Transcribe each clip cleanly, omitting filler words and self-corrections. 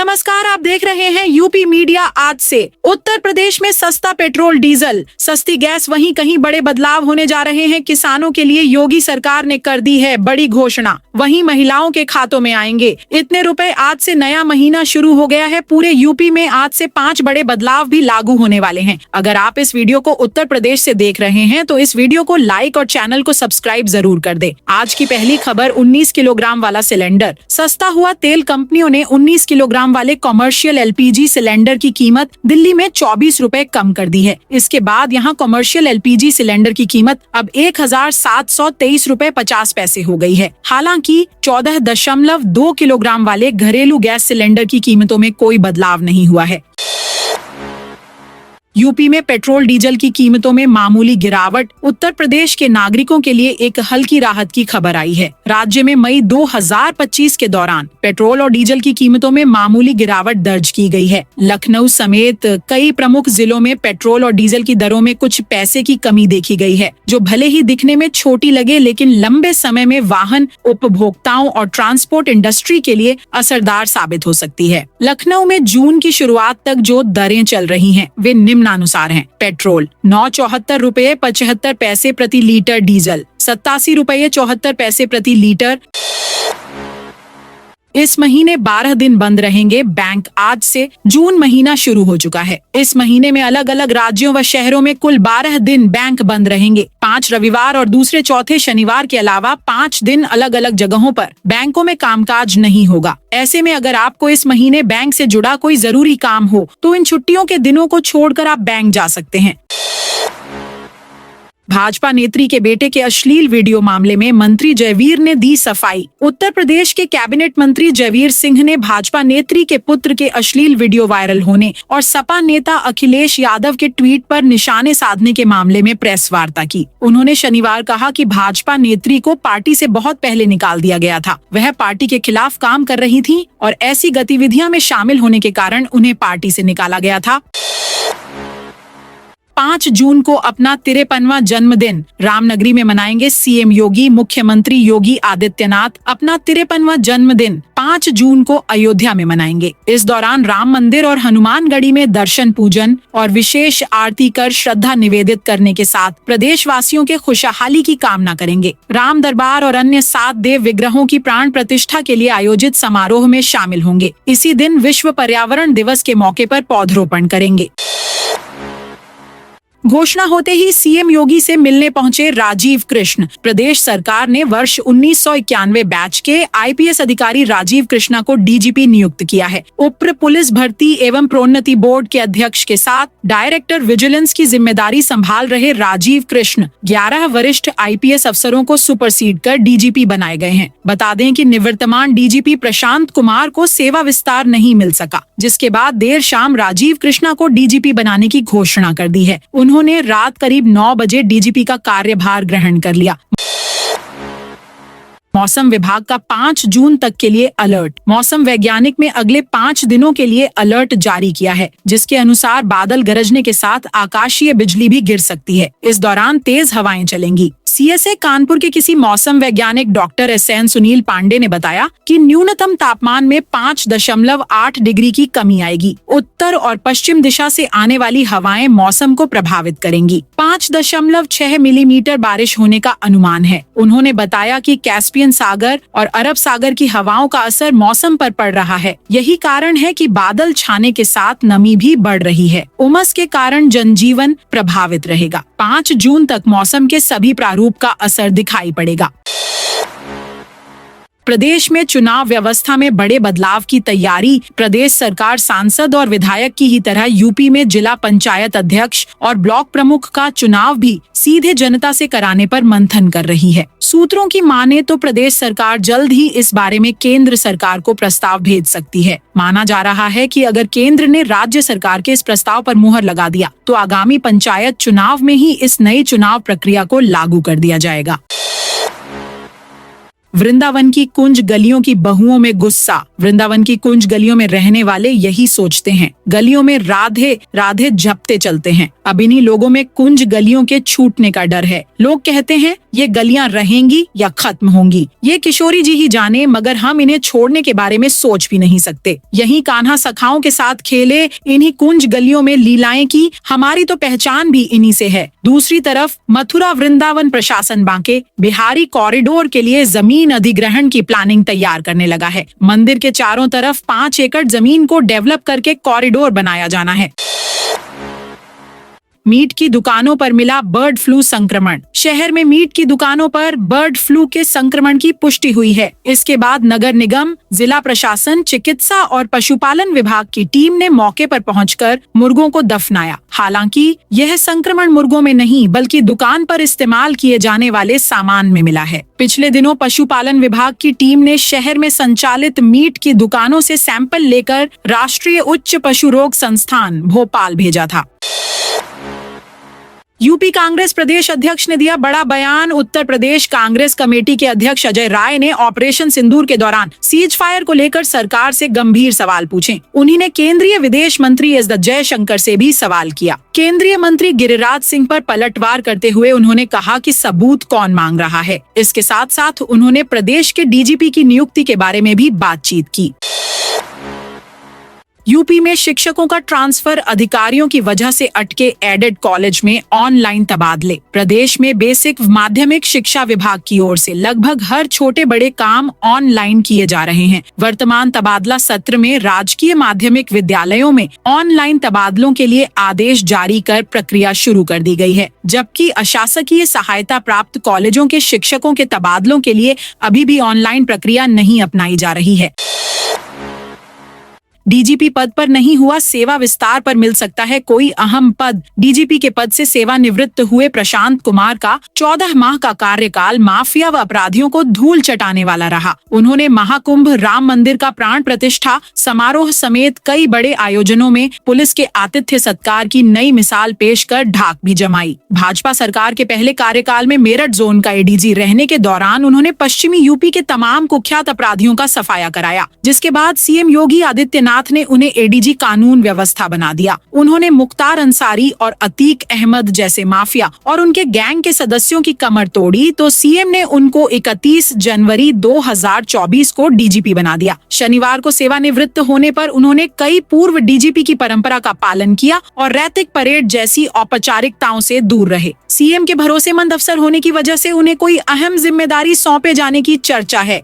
नमस्कार, आप देख रहे हैं यूपी मीडिया आज से। उत्तर प्रदेश में सस्ता पेट्रोल डीजल, सस्ती गैस, वहीं कहीं बड़े बदलाव होने जा रहे हैं। किसानों के लिए योगी सरकार ने कर दी है बड़ी घोषणा, वहीं महिलाओं के खातों में आएंगे इतने रुपए। आज से नया महीना शुरू हो गया है। पूरे यूपी में आज से 5 बड़े बदलाव भी लागू होने वाले हैं। अगर आप इस वीडियो को उत्तर प्रदेश से देख रहे हैं तो इस वीडियो को लाइक और चैनल को सब्सक्राइब जरूर कर दे। आज की पहली खबर, 19 किलोग्राम वाला सिलेंडर सस्ता हुआ। तेल कंपनियों ने 19 किलोग्राम वाले कॉमर्शियल एलपीजी सिलेंडर की कीमत दिल्ली में 24 रुपए कम कर दी है। इसके बाद यहां कॉमर्शियल एलपीजी सिलेंडर की कीमत अब 1723 रुपए 50 पैसे हो गई है। हालांकि 14.2 किलोग्राम वाले घरेलू गैस सिलेंडर की कीमतों में कोई बदलाव नहीं हुआ है। यूपी में पेट्रोल डीजल की कीमतों में मामूली गिरावट। उत्तर प्रदेश के नागरिकों के लिए एक हल्की राहत की खबर आई है। राज्य में मई 2025 के दौरान पेट्रोल और डीजल की कीमतों में मामूली गिरावट दर्ज की गई है। लखनऊ समेत कई प्रमुख जिलों में पेट्रोल और डीजल की दरों में कुछ पैसे की कमी देखी गई है, जो भले ही दिखने में छोटी लगे लेकिन लंबे समय में वाहन उपभोक्ताओं और ट्रांसपोर्ट इंडस्ट्री के लिए असरदार साबित हो सकती है। लखनऊ में जून की शुरुआत तक जो दरें चल रही हैं, वे निम्नानुसार हैं। पेट्रोल 974 रुपए 75 पैसे प्रति लीटर, डीजल 87 रुपए 74 पैसे प्रति लीटर। इस महीने 12 दिन बंद रहेंगे बैंक। आज से जून महीना शुरू हो चुका है। इस महीने में अलग अलग राज्यों व शहरों में कुल 12 दिन बैंक बंद रहेंगे। 5 रविवार और दूसरे चौथे शनिवार के अलावा 5 दिन अलग अलग जगहों पर बैंकों में कामकाज नहीं होगा। ऐसे में अगर आपको इस महीने बैंक से जुड़ा कोई जरूरी काम हो तो इन छुट्टियों के दिनों को छोड़कर आप बैंक जा सकते हैं। भाजपा नेत्री के बेटे के अश्लील वीडियो मामले में मंत्री जयवीर ने दी सफाई। उत्तर प्रदेश के कैबिनेट मंत्री जयवीर सिंह ने भाजपा नेत्री के पुत्र के अश्लील वीडियो वायरल होने और सपा नेता अखिलेश यादव के ट्वीट पर निशाने साधने के मामले में प्रेस वार्ता की। उन्होंने शनिवार कहा कि भाजपा नेत्री को पार्टी से बहुत पहले निकाल दिया गया था। वह पार्टी के खिलाफ काम कर रही थी और ऐसी गतिविधियां में शामिल होने के कारण उन्हें पार्टी से निकाला गया था। 5 जून को अपना 53वां जन्मदिन रामनगरी में मनाएंगे सीएम योगी। मुख्यमंत्री योगी आदित्यनाथ अपना 53वां जन्मदिन 5 जून को अयोध्या में मनाएंगे। इस दौरान राम मंदिर और हनुमानगढ़ी में दर्शन पूजन और विशेष आरती कर श्रद्धा निवेदित करने के साथ प्रदेशवासियों के खुशहाली की कामना करेंगे। राम दरबार और अन्य 7 देव विग्रहों की प्राण प्रतिष्ठा के लिए आयोजित समारोह में शामिल होंगे। इसी दिन विश्व पर्यावरण दिवस के मौके पर पौधरोपण करेंगे। घोषणा होते ही सीएम योगी से मिलने पहुंचे राजीव कृष्ण। प्रदेश सरकार ने वर्ष 1991 बैच के आईपीएस अधिकारी राजीव कृष्णा को डीजीपी नियुक्त किया है। उप्र पुलिस भर्ती एवं प्रोन्नति बोर्ड के अध्यक्ष के साथ डायरेक्टर विजिलेंस की जिम्मेदारी संभाल रहे राजीव कृष्ण 11 वरिष्ठ आईपीएस अफसरों को सुपरसीड कर डीजीपी बनाए गए हैं। बता दें कि निवर्तमान डीजीपी प्रशांत कुमार को सेवा विस्तार नहीं मिल सका, जिसके बाद देर शाम राजीव कृष्णा को डीजीपी बनाने की घोषणा कर दी है। उन्होंने रात करीब 9 बजे डीजीपी का कार्यभार ग्रहण कर लिया। मौसम विभाग का 5 जून तक के लिए अलर्ट। मौसम वैज्ञानिक में अगले 5 दिनों के लिए अलर्ट जारी किया है, जिसके अनुसार बादल गरजने के साथ आकाशीय बिजली भी गिर सकती है। इस दौरान तेज हवाएं चलेंगी। सीएसए कानपुर के किसी मौसम वैज्ञानिक डॉक्टर एसएन सुनील पांडे ने बताया कि न्यूनतम तापमान में 5.8 डिग्री की कमी आएगी। उत्तर और पश्चिम दिशा से आने वाली हवाएं मौसम को प्रभावित करेंगी। 5.6 मिलीमीटर बारिश होने का अनुमान है। उन्होंने बताया कि कैस्पियन सागर और अरब सागर की हवाओं का असर मौसम पर पड़ रहा है। यही कारण है कि बादल छाने के साथ नमी भी बढ़ रही है। उमस के कारण जनजीवन प्रभावित रहेगा। 5 जून तक मौसम के सभी प्रारूप का असर दिखाई पड़ेगा। प्रदेश में चुनाव व्यवस्था में बड़े बदलाव की तैयारी। प्रदेश सरकार सांसद और विधायक की ही तरह यूपी में जिला पंचायत अध्यक्ष और ब्लॉक प्रमुख का चुनाव भी सीधे जनता से कराने पर मंथन कर रही है। सूत्रों की माने तो प्रदेश सरकार जल्द ही इस बारे में केंद्र सरकार को प्रस्ताव भेज सकती है। माना जा रहा है कि अगर केंद्र ने राज्य सरकार के इस प्रस्ताव पर मुहर लगा दिया तो आगामी पंचायत चुनाव में ही इस नई चुनाव प्रक्रिया को लागू कर दिया जाएगा। वृंदावन की कुंज गलियों की बहुओं में गुस्सा। वृंदावन की कुंज गलियों में रहने वाले यही सोचते हैं, गलियों में राधे राधे जपते चलते हैं। अब इन्हीं लोगों में कुंज गलियों के छूटने का डर है। लोग कहते हैं ये गलियां रहेंगी या खत्म होंगी, ये किशोरी जी ही जाने, मगर हम इन्हें छोड़ने के बारे में सोच भी नहीं सकते। यही कान्हा सखाओं के साथ खेले, इन्हीं कुंज गलियों में लीलाएं की, हमारी तो पहचान भी इन्हीं से है। दूसरी तरफ मथुरा वृंदावन प्रशासन बांके बिहारी कॉरिडोर के लिए जमीन अधिग्रहण की प्लानिंग तैयार करने लगा है। मंदिर के चारों तरफ 5 एकड़ जमीन को डेवलप करके कॉरिडोर बनाया जाना है। मीट की दुकानों पर मिला बर्ड फ्लू संक्रमण। शहर में मीट की दुकानों पर बर्ड फ्लू के संक्रमण की पुष्टि हुई है। इसके बाद नगर निगम, जिला प्रशासन, चिकित्सा और पशुपालन विभाग की टीम ने मौके पर पहुंचकर मुर्गों को दफनाया। हालांकि यह संक्रमण मुर्गों में नहीं बल्कि दुकान पर इस्तेमाल किए जाने वाले सामान में मिला है। पिछले दिनों पशुपालन विभाग की टीम ने शहर में संचालित मीट की दुकानों से सैंपल लेकर राष्ट्रीय उच्च पशु रोग संस्थान भोपाल भेजा था। यूपी कांग्रेस प्रदेश अध्यक्ष ने दिया बड़ा बयान। उत्तर प्रदेश कांग्रेस कमेटी के अध्यक्ष अजय राय ने ऑपरेशन सिंदूर के दौरान सीज फायर को लेकर सरकार से गंभीर सवाल पूछे। उन्हीं ने केंद्रीय विदेश मंत्री एस जयशंकर से भी सवाल किया। केंद्रीय मंत्री गिरिराज सिंह पर पलटवार करते हुए उन्होंने कहा कि सबूत कौन मांग रहा है। इसके साथ साथ उन्होंने प्रदेश के डीजीपी की नियुक्ति के बारे में भी बातचीत की। यूपी में शिक्षकों का ट्रांसफर, अधिकारियों की वजह से अटके एडेड कॉलेज में ऑनलाइन तबादले। प्रदेश में बेसिक माध्यमिक शिक्षा विभाग की ओर से लगभग हर छोटे बड़े काम ऑनलाइन किए जा रहे हैं। वर्तमान तबादला सत्र में राजकीय माध्यमिक विद्यालयों में ऑनलाइन तबादलों के लिए आदेश जारी कर प्रक्रिया शुरू कर दी गई है, जबकि अशासकीय सहायता प्राप्त कॉलेजों के शिक्षकों के तबादलों के लिए अभी भी ऑनलाइन प्रक्रिया नहीं अपनाई जा रही है। डीजीपी पद पर नहीं हुआ सेवा विस्तार पर मिल सकता है कोई अहम पद। डीजीपी के पद से सेवानिवृत्त हुए प्रशांत कुमार का 14 माह का कार्यकाल माफिया व अपराधियों को धूल चटाने वाला रहा। उन्होंने महाकुंभ, राम मंदिर का प्राण प्रतिष्ठा समारोह समेत कई बड़े आयोजनों में पुलिस के आतिथ्य सत्कार की नई मिसाल पेश कर ढाक भी जमाई। भाजपा सरकार के पहले कार्यकाल में मेरठ जोन का एडीजी रहने के दौरान उन्होंने पश्चिमी यूपी के तमाम कुख्यात अपराधियों का सफाया कराया, जिसके बाद सीएम योगी आदित्यनाथ ने उन्हें एडीजी कानून व्यवस्था बना दिया। उन्होंने मुख्तार अंसारी और अतीक अहमद जैसे माफिया और उनके गैंग के सदस्यों की कमर तोड़ी तो सीएम ने उनको 31 जनवरी 2024 को डीजीपी बना दिया। शनिवार को सेवानिवृत्त होने पर उन्होंने कई पूर्व डीजीपी की परंपरा का पालन किया और रैतिक परेड जैसी औपचारिकताओं से दूर रहे। सीएम के भरोसेमंद अफसर होने की वजह से उन्हें कोई अहम जिम्मेदारी सौंपे जाने की चर्चा है।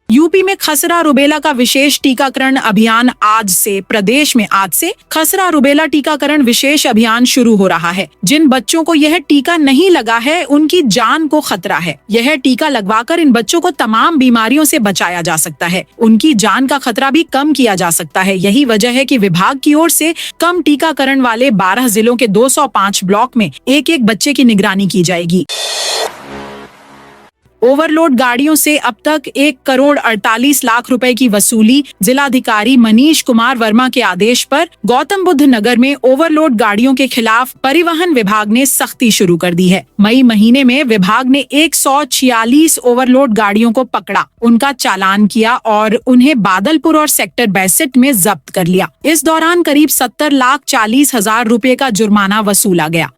यूपी में खसरा रुबेला का विशेष टीकाकरण अभियान आज से खसरा रुबेला टीकाकरण विशेष अभियान शुरू हो रहा है। जिन बच्चों को यह टीका नहीं लगा है उनकी जान को खतरा है। यह टीका लगवाकर इन बच्चों को तमाम बीमारियों से बचाया जा सकता है, उनकी जान का खतरा भी कम किया जा सकता है। यही वजह है कि विभाग की ओर से कम टीकाकरण वाले 12 जिलों के 205 ब्लॉक में एक बच्चे की निगरानी की जाएगी। ओवरलोड गाड़ियों से अब तक 1 करोड़ 48 लाख रुपए की वसूली। जिलाधिकारी मनीष कुमार वर्मा के आदेश पर गौतम बुद्ध नगर में ओवरलोड गाड़ियों के खिलाफ परिवहन विभाग ने सख्ती शुरू कर दी है। मई महीने में विभाग ने 146 ओवरलोड गाड़ियों को पकड़ा, उनका चालान किया और उन्हें बादलपुर और सेक्टर 62 में जब्त कर लिया। इस दौरान करीब 70,40,000 रुपए का जुर्माना वसूला गया।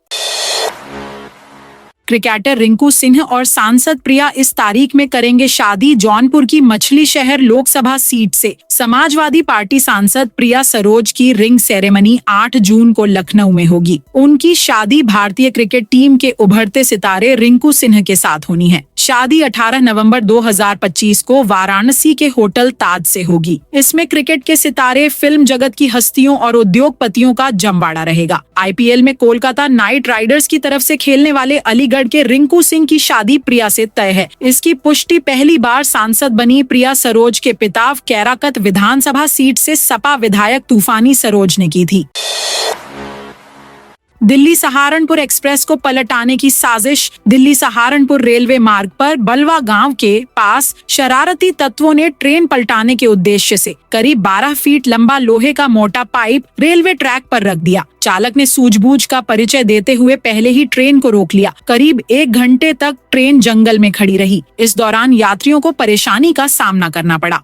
क्रिकेटर रिंकू सिंह और सांसद प्रिया इस तारीख में करेंगे शादी। जौनपुर की मछली शहर लोकसभा सीट से समाजवादी पार्टी सांसद प्रिया सरोज की रिंग सेरेमनी 8 जून को लखनऊ में होगी। उनकी शादी भारतीय क्रिकेट टीम के उभरते सितारे रिंकू सिंह के साथ होनी है। शादी 18 नवंबर 2025 को वाराणसी के होटल ताज से होगी। इसमें क्रिकेट के सितारे, फिल्म जगत की हस्तियों और उद्योगपतियों का जमवाड़ा रहेगा। आईपीएल में कोलकाता नाइट राइडर्स की तरफ से खेलने वाले अलीगढ़ के रिंकू सिंह की शादी प्रिया से तय है। इसकी पुष्टि पहली बार सांसद बनी प्रिया सरोज के पिता कैराकत विधानसभा सीट से सपा विधायक तूफानी सरोज ने की थी। दिल्ली सहारनपुर एक्सप्रेस को पलटाने की साजिश। दिल्ली सहारनपुर रेलवे मार्ग पर बलवा गांव के पास शरारती तत्वों ने ट्रेन पलटाने के उद्देश्य से करीब 12 फीट लंबा लोहे का मोटा पाइप रेलवे ट्रैक पर रख दिया। चालक ने सूझबूझ का परिचय देते हुए पहले ही ट्रेन को रोक लिया। करीब 1 घंटे तक ट्रेन जंगल में खड़ी रही। इस दौरान यात्रियों को परेशानी का सामना करना पड़ा।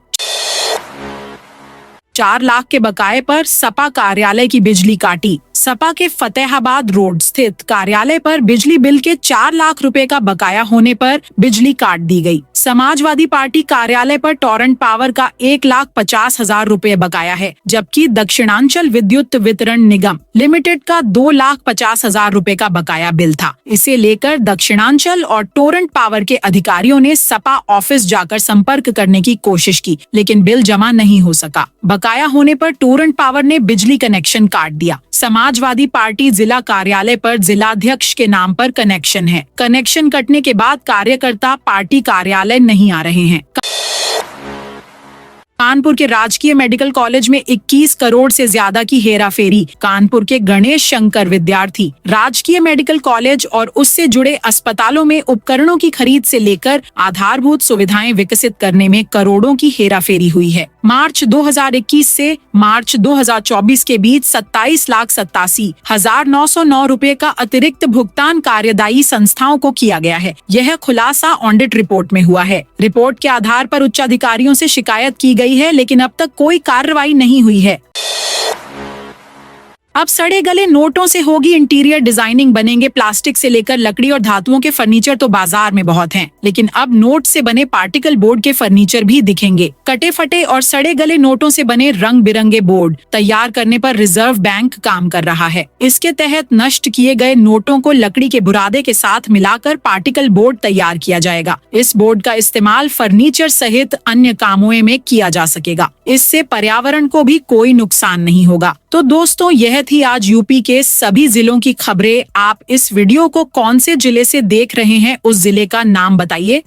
4 लाख के बकाये पर सपा कार्यालय की बिजली काटी। सपा के फतेहाबाद रोड स्थित कार्यालय पर बिजली बिल के 4 लाख रुपए का बकाया होने पर बिजली काट दी गई। समाजवादी पार्टी कार्यालय पर टोरेंट पावर का 1,50,000 रुपए बकाया है, जबकि दक्षिणांचल विद्युत वितरण निगम लिमिटेड का 2,50,000 रुपए का बकाया बिल था। इसे लेकर दक्षिणांचल और टोरेंट पावर के अधिकारियों ने सपा ऑफिस जाकर संपर्क करने की कोशिश की, लेकिन बिल जमा नहीं हो सका। बकाया होने पर टोरेंट पावर ने बिजली कनेक्शन काट दिया। समाजवादी पार्टी जिला कार्यालय पर जिलाध्यक्ष के नाम पर कनेक्शन है। कनेक्शन कटने के बाद कार्यकर्ता पार्टी कार्यालय नहीं आ रहे हैं। कानपुर के राजकीय मेडिकल कॉलेज में 21 करोड़ से ज्यादा की हेराफेरी। कानपुर के गणेश शंकर विद्यार्थी राजकीय मेडिकल कॉलेज और उससे जुड़े अस्पतालों में उपकरणों की खरीद से लेकर आधारभूत सुविधाएं विकसित करने में करोड़ों की हेराफेरी हुई है। मार्च 2021 से मार्च 2024 के बीच 27,87,909 रुपए का अतिरिक्त भुगतान कार्यदायी संस्थाओं को किया गया है। यह खुलासा ऑडिट रिपोर्ट में हुआ है। रिपोर्ट के आधार पर उच्चाधिकारियों से शिकायत की गई है, लेकिन अब तक कोई कार्रवाई नहीं हुई है। अब सड़े गले नोटों से होगी इंटीरियर डिजाइनिंग। बनेंगे प्लास्टिक से लेकर लकड़ी और धातुओं के फर्नीचर तो बाजार में बहुत हैं, लेकिन अब नोट से बने पार्टिकल बोर्ड के फर्नीचर भी दिखेंगे। कटे फटे और सड़े गले नोटों से बने रंग बिरंगे बोर्ड तैयार करने पर रिजर्व बैंक काम कर रहा है। इसके तहत नष्ट किए गए नोटों को लकड़ी के बुरादे के साथ मिलाकर पार्टिकल बोर्ड तैयार किया जाएगा। इस बोर्ड का इस्तेमाल फर्नीचर सहित अन्य कामों में किया जा सकेगा। इससे पर्यावरण को भी कोई नुकसान नहीं होगा। तो दोस्तों, यह थी आज यूपी के सभी जिलों की खबरें। आप इस वीडियो को कौन से जिले से देख रहे हैं, उस जिले का नाम बताइए।